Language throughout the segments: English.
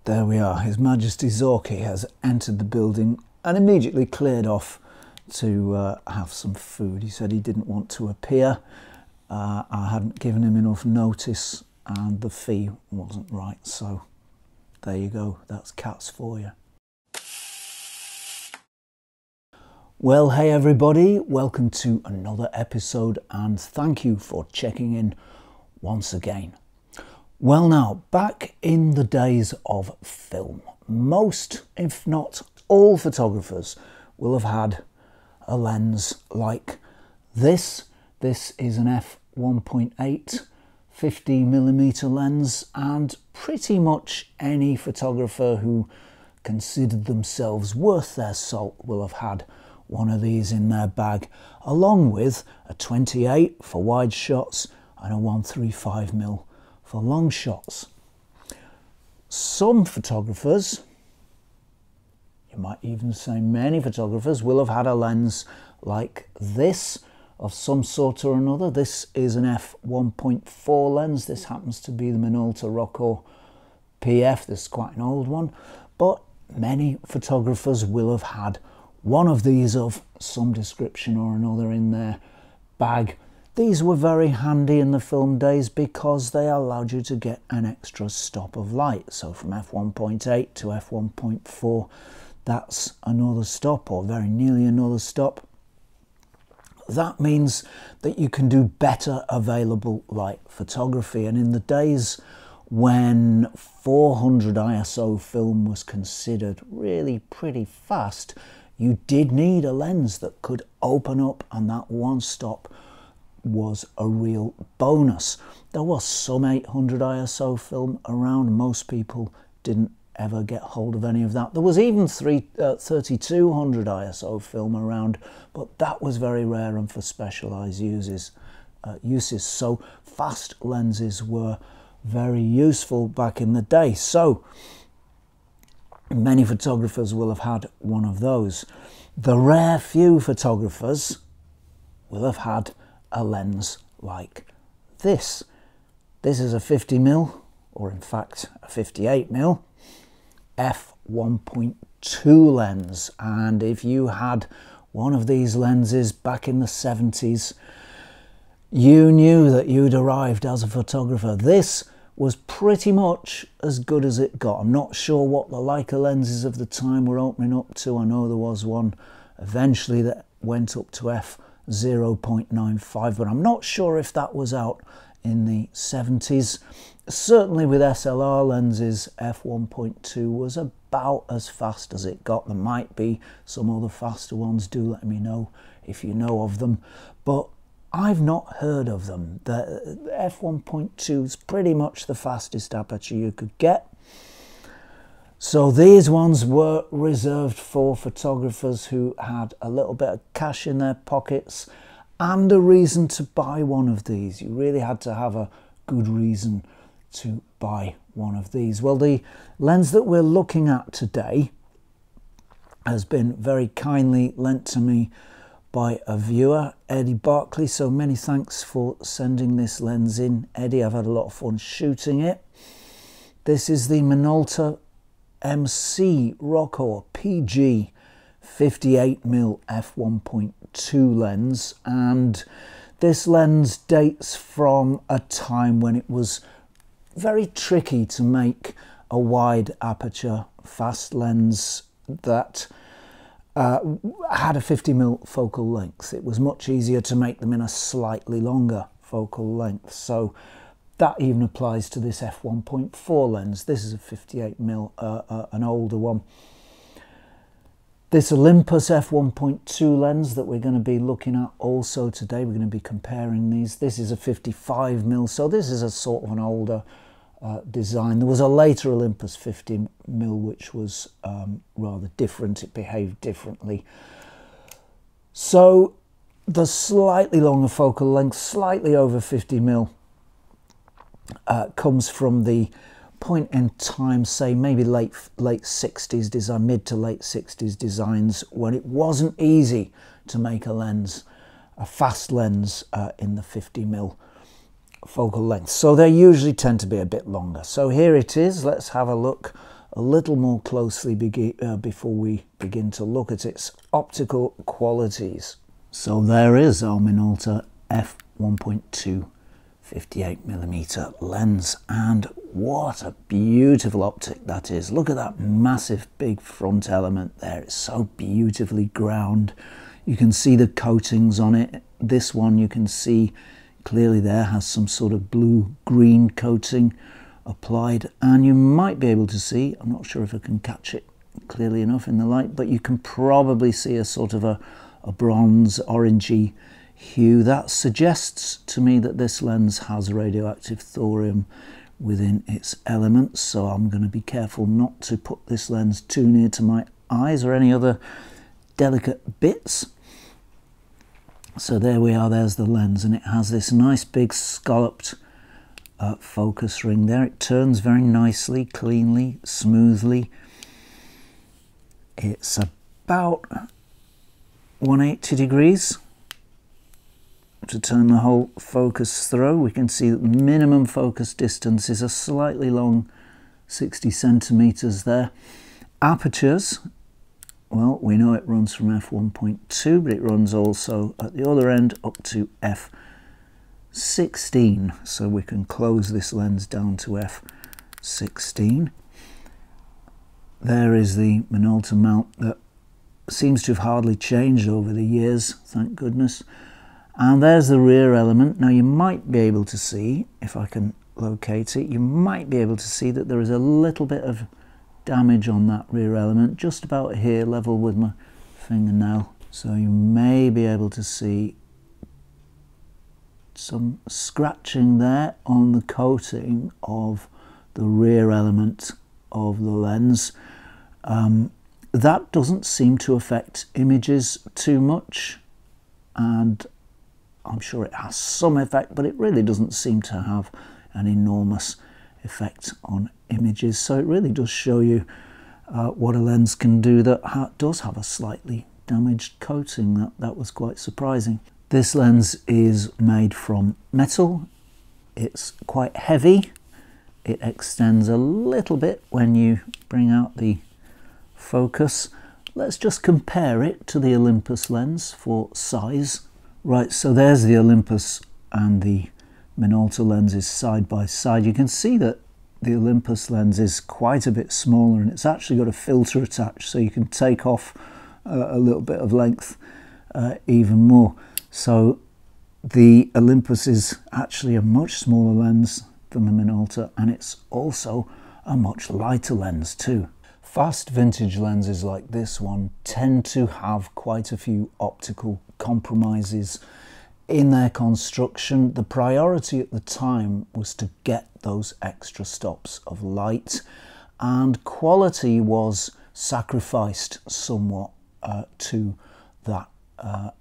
There we are. His Majesty Zorki has entered the building and immediately cleared off to have some food. He said he didn't want to appear. I hadn't given him enough notice and the fee wasn't right. So there you go. That's cats for you. Well, hey everybody. Welcome to another episode and thank you for checking in once again. Well now, back in the days of film, most, if not all photographers will have had a lens like this. This is an f1.8 50mm lens, and pretty much any photographer who considered themselves worth their salt will have had one of these in their bag, along with a 28 for wide shots and a 135mm for long shots. Some photographers, you might even say many photographers, will have had a lens like this of some sort or another. This is an f1.4 lens. This happens to be the Minolta Rockor PF. This is quite an old one, but many photographers will have had one of these of some description or another in their bag. These were very handy in the film days because they allowed you to get an extra stop of light. So from f1.8 to f1.4, that's another stop, or very nearly another stop. That means that you can do better available light photography. And in the days when 400 ISO film was considered really pretty fast, you did need a lens that could open up, and that one stop was a real bonus. There was some 800 ISO film around. Most people didn't ever get hold of any of that. There was even 3200 ISO film around, but that was very rare and for specialized uses. So fast lenses were very useful back in the day. So many photographers will have had one of those. The rare few photographers will have had a lens like this. This is a 50mm, or in fact a 58mm f1.2 lens, and if you had one of these lenses back in the 70s, you knew that you'd arrived as a photographer. This was pretty much as good as it got. I'm not sure what the Leica lenses of the time were opening up to. I know there was one eventually that went up to f0.95, but I'm not sure if that was out in the 70s. Certainly with SLR lenses, f1.2 was about as fast as it got. There might be some other faster ones. Do let me know if you know of them, but I've not heard of them. The f1.2 is pretty much the fastest aperture you could get. So these ones were reserved for photographers who had a little bit of cash in their pockets and a reason to buy one of these. You really had to have a good reason to buy one of these. Well, the lens that we're looking at today has been very kindly lent to me by a viewer, Eddie Barkley. So many thanks for sending this lens in, Eddie. I've had a lot of fun shooting it. This is the Minolta MC Rockor PG 58mm f1.2 lens, and this lens dates from a time when it was very tricky to make a wide aperture fast lens that had a 50mm focal length. It was much easier to make them in a slightly longer focal length. So that even applies to this f1.4 lens. This is a 58mm, an older one. This Olympus f1.2 lens that we're going to be looking at also today, we're going to be comparing these. This is a 55mm, so this is a sort of an older design. There was a later Olympus 50mm which was rather different. It behaved differently. So the slightly longer focal length, slightly over 50mm, comes from the point in time, say maybe late 60s design, mid to late 60s designs, when it wasn't easy to make a lens, a fast lens in the 50mm focal length. So they usually tend to be a bit longer. So here it is. Let's have a look a little more closely before we begin to look at its optical qualities. So there is our Minolta f1.2 58mm lens, and what a beautiful optic that is. Look at that massive big front element there. It's so beautifully ground. You can see the coatings on it. This one you can see clearly there has some sort of blue-green coating applied, and you might be able to see, I'm not sure if I can catch it clearly enough in the light, but you can probably see a sort of a bronze orangey hue. That suggests to me that this lens has radioactive thorium within its elements, so I'm going to be careful not to put this lens too near to my eyes or any other delicate bits. So there we are, there's the lens, and it has this nice big scalloped focus ring there. It turns very nicely, cleanly, smoothly. It's about 180 degrees to turn the whole focus through. We can see that the minimum focus distance is a slightly long 60 centimeters there. Apertures, well, we know it runs from f1.2, but it runs also at the other end up to f16, so we can close this lens down to f16. There is the Minolta mount that seems to have hardly changed over the years, thank goodness. And there's the rear element. Now you might be able to see, if I can locate it, you might be able to see that there is a little bit of damage on that rear element, just about here, level with my fingernail. So you may be able to see some scratching there on the coating of the rear element of the lens. That doesn't seem to affect images too much, and I'm sure it has some effect, but it really doesn't seem to have an enormous effect on images. So it really does show you what a lens can do that does have a slightly damaged coating. That was quite surprising. This lens is made from metal. It's quite heavy. It extends a little bit when you bring out the focus. Let's just compare it to the Olympus lens for size. Right, so there's the Olympus and the Minolta lenses side by side. You can see that the Olympus lens is quite a bit smaller, and it's actually got a filter attached, so you can take off a little bit of length even more. So the Olympus is actually a much smaller lens than the Minolta, and it's also a much lighter lens too. Fast vintage lenses like this one tend to have quite a few optical compromises in their construction. The priority at the time was to get those extra stops of light, and quality was sacrificed somewhat to that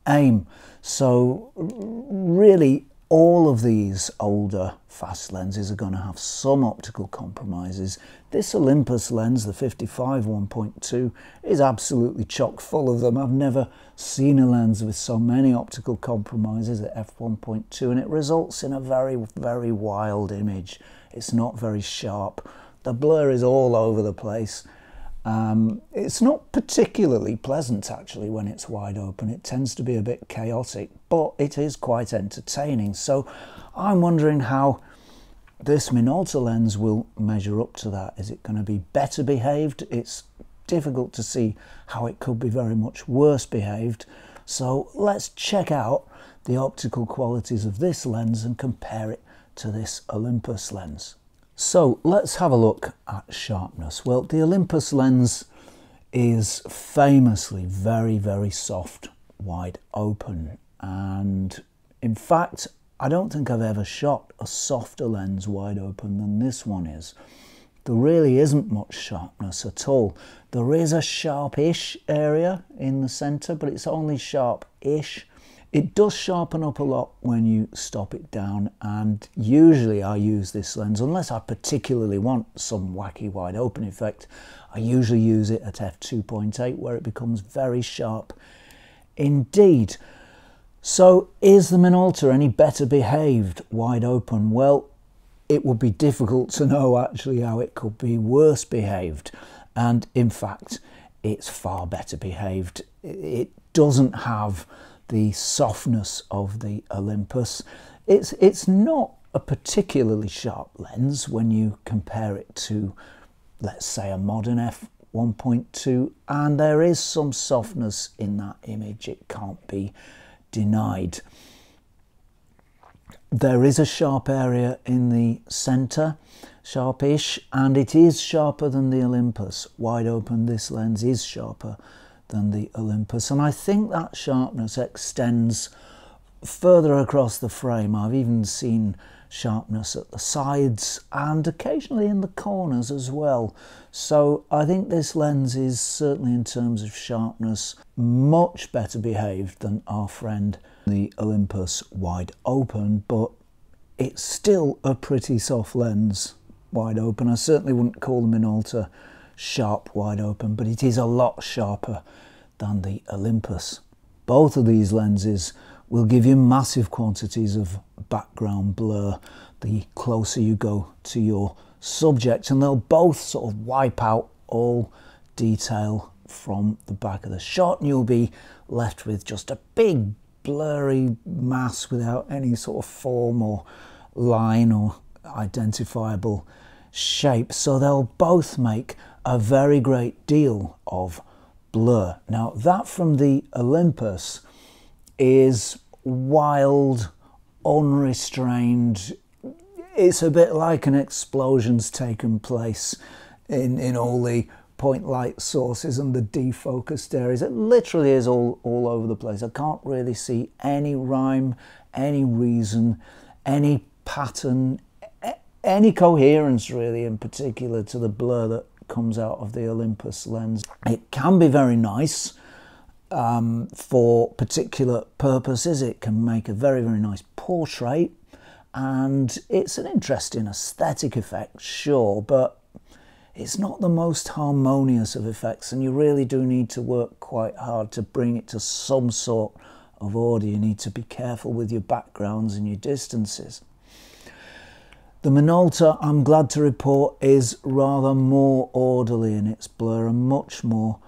aim. So really all of these older fast lenses are going to have some optical compromises. This Olympus lens, the 55 1.2, is absolutely chock full of them. I've never seen a lens with so many optical compromises at f1.2, and it results in a very, very wild image. It's not very sharp. The blur is all over the place. It's not particularly pleasant actually when it's wide open. It tends to be a bit chaotic, but it is quite entertaining. So I'm wondering how this Minolta lens will measure up to that. Is it going to be better behaved? It's difficult to see how it could be very much worse behaved. So let's check out the optical qualities of this lens and compare it to this Olympus lens. So let's have a look at sharpness. Well, the Olympus lens is famously very, very soft, wide open. And in fact, I don't think I've ever shot a softer lens wide open than this one is. There really isn't much sharpness at all. There is a sharp-ish area in the center, but it's only sharp-ish. It does sharpen up a lot when you stop it down, and usually I use this lens, unless I particularly want some wacky wide open effect, I usually use it at f2.8 where it becomes very sharp indeed. So is the Minolta any better behaved wide open? Well, it would be difficult to know actually how it could be worse behaved. And in fact, it's far better behaved. It doesn't have the softness of the Olympus. It's not a particularly sharp lens when you compare it to, let's say, a modern f1.2, and there is some softness in that image, it can't be denied. There is a sharp area in the centre, sharpish, and it is sharper than the Olympus. Wide open, this lens is sharper than the Olympus, and I think that sharpness extends further across the frame. I've even seen sharpness at the sides and occasionally in the corners as well. So I think this lens is certainly, in terms of sharpness, much better behaved than our friend the Olympus wide open, but it's still a pretty soft lens wide open. I certainly wouldn't call the Minolta sharp wide open, but it is a lot sharper than the Olympus. Both of these lenses will give you massive quantities of background blur the closer you go to your subject, and they'll both sort of wipe out all detail from the back of the shot, and you'll be left with just a big blurry mass without any sort of form or line or identifiable shape. So they'll both make a very great deal of blur. Now that from the Olympus is wild, unrestrained. It's a bit like an explosion's taken place in all the point light sources and the defocused areas. It literally is all over the place. I can't really see any rhyme, any reason, any pattern, any coherence really, in particular to the blur that comes out of the Olympus lens. It can be very nice for particular purposes. It can make a very, very nice portrait, and it's an interesting aesthetic effect, sure, but it's not the most harmonious of effects, and you really do need to work quite hard to bring it to some sort of order. You need to be careful with your backgrounds and your distances. The Minolta, I'm glad to report, is rather more orderly in its blur and much more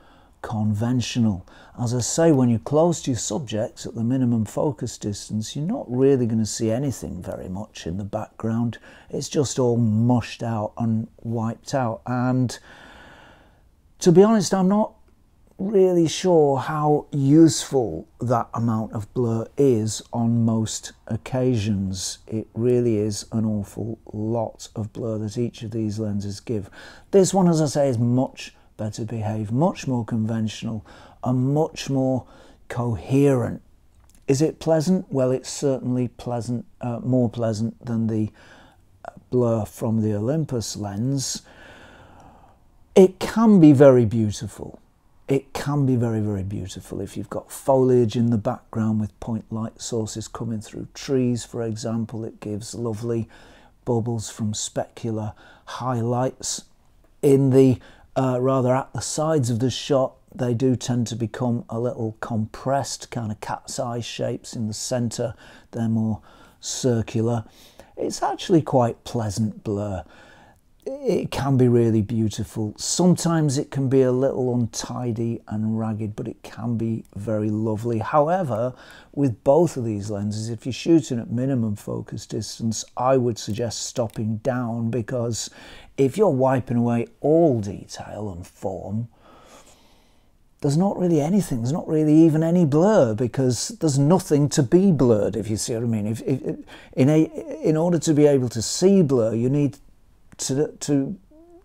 conventional. As I say, when you're close to your subjects at the minimum focus distance, you're not really going to see anything very much in the background. It's just all mushed out and wiped out. And to be honest, I'm not really sure how useful that amount of blur is on most occasions. It really is an awful lot of blur that each of these lenses give. This one, as I say, is much better behaved, much more conventional and much more coherent. Is it pleasant? Well, it's certainly pleasant, more pleasant than the blur from the Olympus lens. It can be very beautiful. It can be very, very beautiful if you've got foliage in the background with point light sources coming through trees, for example. It gives lovely bubbles from specular highlights. In the rather at the sides of the shot, they do tend to become a little compressed, kind of cat's eye shapes. In the centre, they're more circular. It's actually quite pleasant blur. It can be really beautiful. Sometimes it can be a little untidy and ragged, but it can be very lovely. However, with both of these lenses, if you're shooting at minimum focus distance, I would suggest stopping down, because if you're wiping away all detail and form, there's not really anything. There's not really even any blur, because there's nothing to be blurred, if you see what I mean. In order to be able to see blur, you need to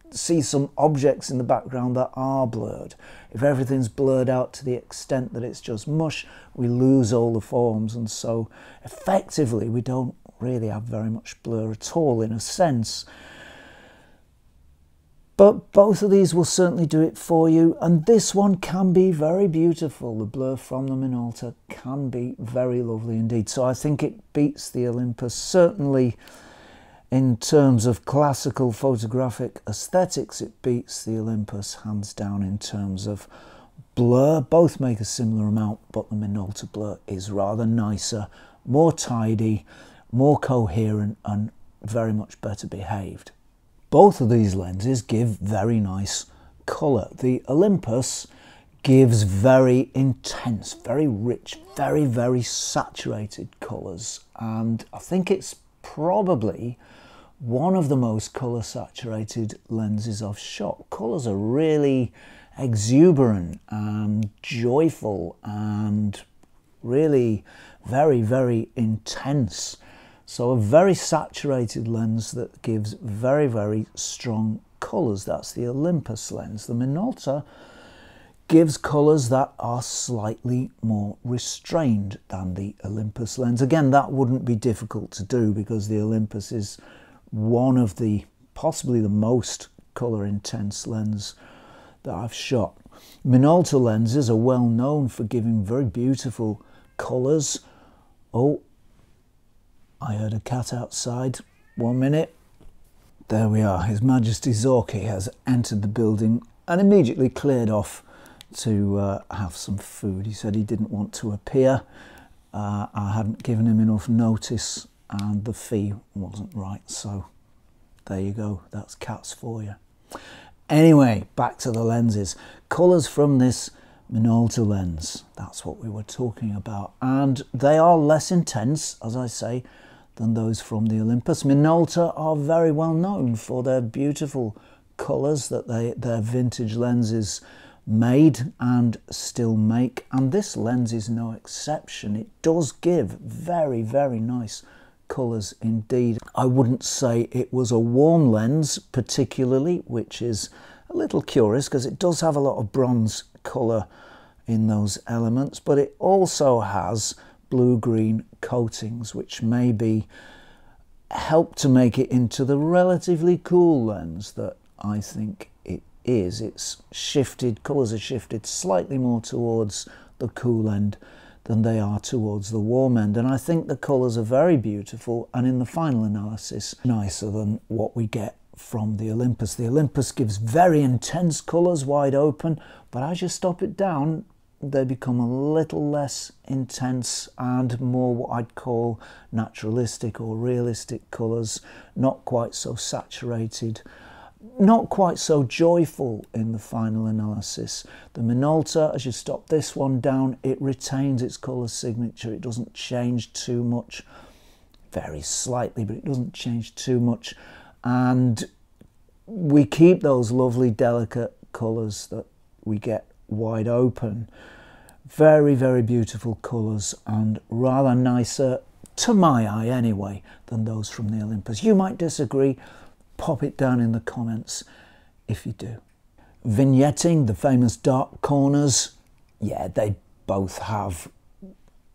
see some objects in the background that are blurred. If everything's blurred out to the extent that it's just mush, we lose all the forms, and so effectively we don't really have very much blur at all, in a sense. But both of these will certainly do it for you, and this one can be very beautiful. The blur from the Minolta can be very lovely indeed. So I think it beats the Olympus, certainly in terms of classical photographic aesthetics. It beats the Olympus hands down in terms of blur. Both make a similar amount, but the Minolta blur is rather nicer, more tidy, more coherent, and very much better behaved. Both of these lenses give very nice colour. The Olympus gives very intense, very rich, very, very saturated colours, and I think it's probably one of the most colour saturated lenses I've shot. Colours are really exuberant and joyful and really very, very intense. So a very saturated lens that gives very, very strong colours. That's the Olympus lens. The Minolta gives colours that are slightly more restrained than the Olympus lens. Again, that wouldn't be difficult to do because the Olympus is one of the, possibly the most colour intense lens that I've shot. Minolta lenses are well known for giving very beautiful colours. Oh, I heard a cat outside. 1 minute. There we are. His Majesty Zorki has entered the building and immediately cleared off to have some food. He said he didn't want to appear. I hadn't given him enough notice and the fee wasn't right. So there you go. That's cats for you. Anyway, back to the lenses. Colours from this Minolta lens. That's what we were talking about. And they are less intense, as I say, than those from the Olympus. Minolta are very well known for their beautiful colours that their vintage lenses made and still make, and this lens is no exception. It does give very, very nice colours indeed. I wouldn't say it was a warm lens particularly, which is a little curious because it does have a lot of bronze colour in those elements, but it also has blue-green coatings which maybe help to make it into the relatively cool lens that I think it is. It's shifted, colours are shifted slightly more towards the cool end than they are towards the warm end, and I think the colours are very beautiful and in the final analysis nicer than what we get from the Olympus. The Olympus gives very intense colours wide open, but as you stop it down they become a little less intense and more what I'd call naturalistic or realistic colours, not quite so saturated, not quite so joyful in the final analysis. The Minolta, as you stop this one down, it retains its colour signature. It doesn't change too much, very slightly, but it doesn't change too much. And we keep those lovely delicate colours that we get wide open. Very, very beautiful colours and rather nicer, to my eye anyway, than those from the Olympus. You might disagree. Pop it down in the comments if you do. Vignetting, the famous dark corners, yeah, they both have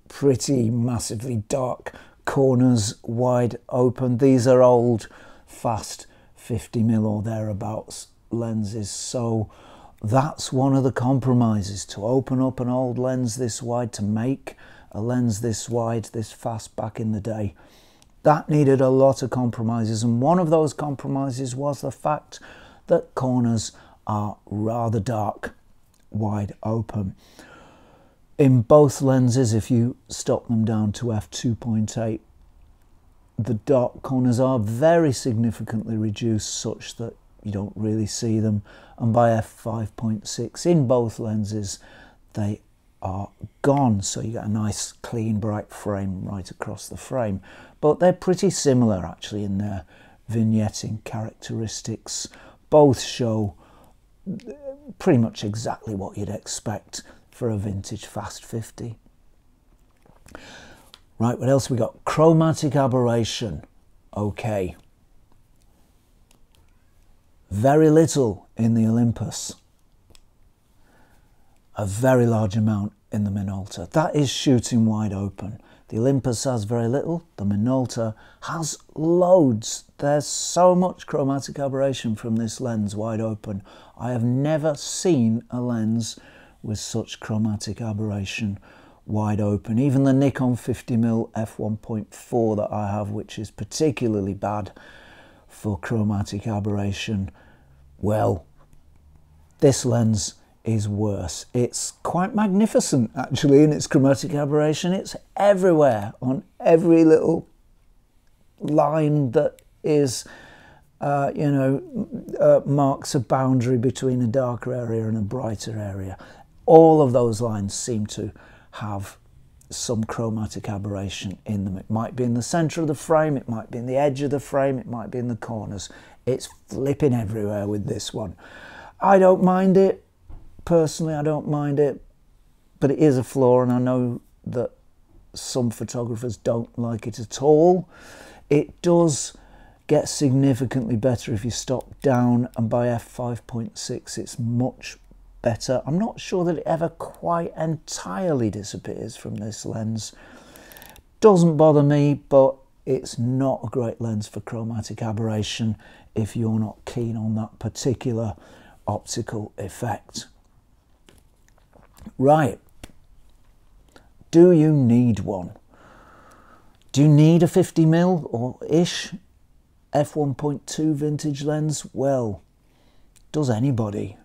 pretty massively dark corners wide open. These are old, fast 50mm or thereabouts lenses, so that's one of the compromises, to open up an old lens this wide, to make a lens this wide, this fast back in the day. That needed a lot of compromises, and one of those compromises was the fact that corners are rather dark, wide open. In both lenses, if you stop them down to f2.8, the dark corners are very significantly reduced such that you don't really see them, and by f5.6 in both lenses they are gone, so you get a nice clean bright frame right across the frame. But they're pretty similar actually in their vignetting characteristics. Both show pretty much exactly what you'd expect for a vintage fast 50. Right, what else we got? Chromatic aberration. Okay. Very little in the Olympus. A very large amount in the Minolta. That is shooting wide open. The Olympus has very little. The Minolta has loads. There's so much chromatic aberration from this lens wide open. I have never seen a lens with such chromatic aberration wide open. Even the Nikon 50mm f1.4 that I have, which is particularly bad for chromatic aberration, well, this lens is worse. It's quite magnificent actually in its chromatic aberration. It's everywhere, on every little line that is, marks a boundary between a darker area and a brighter area. All of those lines seem to have some chromatic aberration in them. It might be in the center of the frame, it might be in the edge of the frame, it might be in the corners. It's flipping everywhere with this one. I don't mind it. Personally, I don't mind it, but it is a flaw, and I know that some photographers don't like it at all. It does get significantly better if you stop down, and by f5.6 it's much better. I'm not sure that it ever quite entirely disappears from this lens. Doesn't bother me, but it's not a great lens for chromatic aberration if you're not keen on that particular optical effect. Right, do you need one? Do you need a 50mm or ish f1.2 vintage lens? Well, does anybody?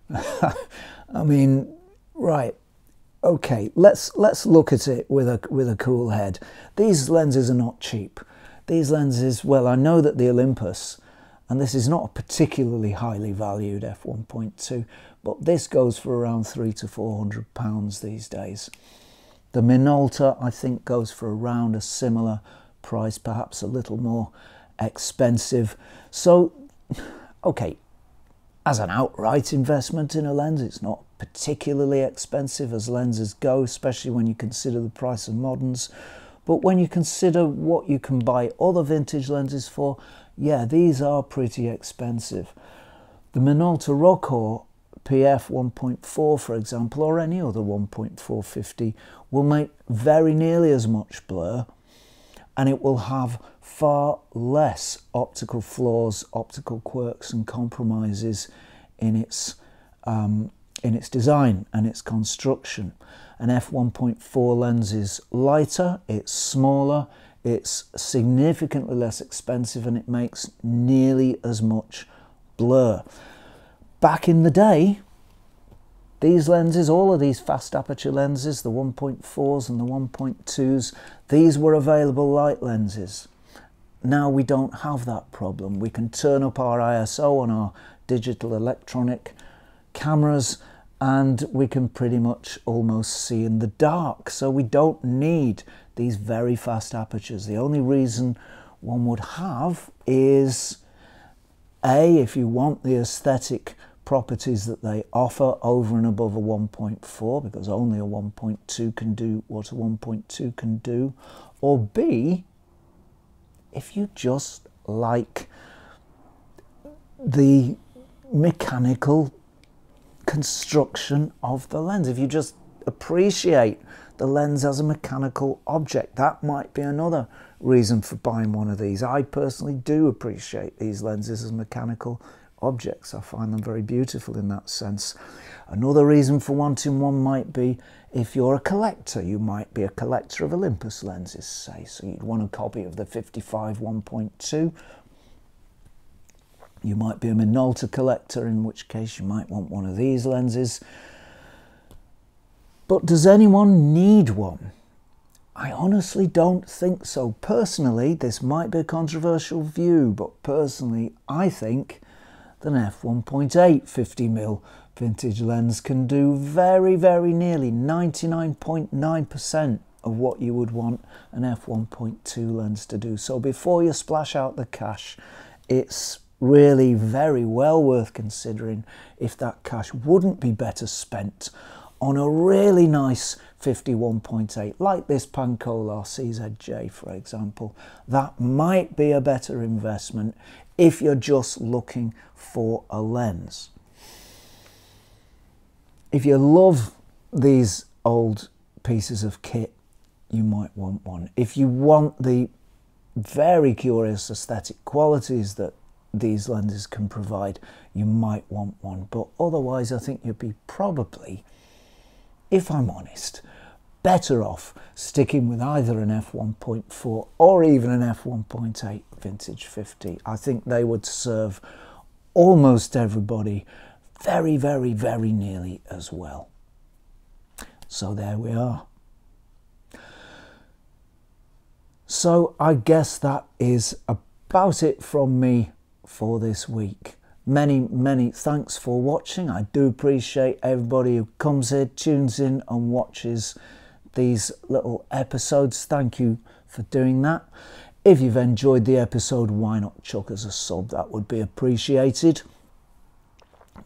I mean, right, okay, let's look at it with a cool head. These lenses are not cheap. These lenses, well, I know that the Olympus, and this is not a particularly highly valued f1.2, but this goes for around £300 to £400 these days. The Minolta, I think, goes for around a similar price, perhaps a little more expensive. So, okay, as an outright investment in a lens, it's not particularly expensive as lenses go, especially when you consider the price of moderns. But when you consider what you can buy other vintage lenses for, yeah, these are pretty expensive. The Minolta Rockor PF 1.4, for example, or any other 1.450, will make very nearly as much blur, and it will have far less optical flaws, optical quirks and compromises in its design and its construction. An f1.4 lens is lighter, it's smaller, it's significantly less expensive, and it makes nearly as much blur. Back in the day, these lenses, all of these fast aperture lenses, the 1.4s and the 1.2s, these were available light lenses. Now we don't have that problem. We can turn up our ISO on our digital electronic cameras, and we can pretty much almost see in the dark. So we don't need these very fast apertures. The only reason one would have is, A, if you want the aesthetic properties that they offer over and above a 1.4, because only a 1.2 can do what a 1.2 can do, or B, if you just like the mechanical construction of the lens, if you just appreciate the lens as a mechanical object, that might be another reason for buying one of these. I personally do appreciate these lenses as mechanical objects. I find them very beautiful in that sense. Another reason for wanting one might be if you're a collector. You might be a collector of Olympus lenses, say, so you'd want a copy of the 55 1.2. You might be a Minolta collector, in which case you might want one of these lenses. But does anyone need one? I honestly don't think so. Personally, this might be a controversial view, but personally I think an f1.8 50mm vintage lens can do very, very nearly 99.9% of what you would want an f1.2 lens to do. So before you splash out the cash, it's really very well worth considering if that cash wouldn't be better spent on a really nice 51.8, like this Pankolar CZJ, for example. That might be a better investment if you're just looking for a lens. If you love these old pieces of kit, you might want one. If you want the very curious aesthetic qualities that these lenses can provide, you might want one. But otherwise, I think you'd be probably, if I'm honest, better off sticking with either an f1.4 or even an f1.8 vintage 50. I think they would serve almost everybody very, very, very nearly as well. So there we are. So I guess that is about it from me for this week. Many thanks for watching. I do appreciate everybody who comes here, tunes in and watches these little episodes. Thank you for doing that. If you've enjoyed the episode, why not chuck us a sub? That would be appreciated.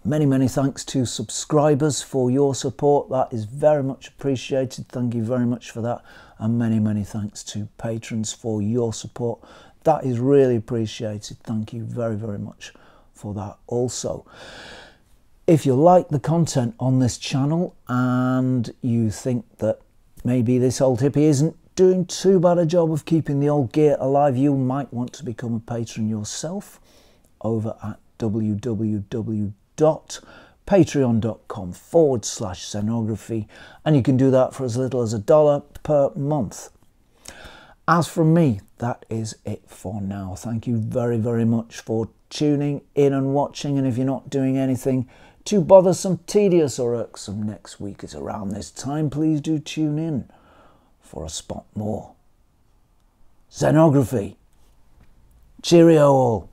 Many thanks to subscribers for your support. That is very much appreciated. Thank you very much for that. And many thanks to patrons for your support. That is really appreciated. Thank you very much for that also. If you like the content on this channel and you think that maybe this old hippie isn't doing too bad a job of keeping the old gear alive, you might want to become a patron yourself over at www.patreon.com/Zenography, and you can do that for as little as $1 per month. As from me, that is it for now. Thank you very much for tuning in and watching, and if you're not doing anything too bothersome, tedious or irksome next week is around this time, please do tune in for a spot more Zenography. Cheerio all.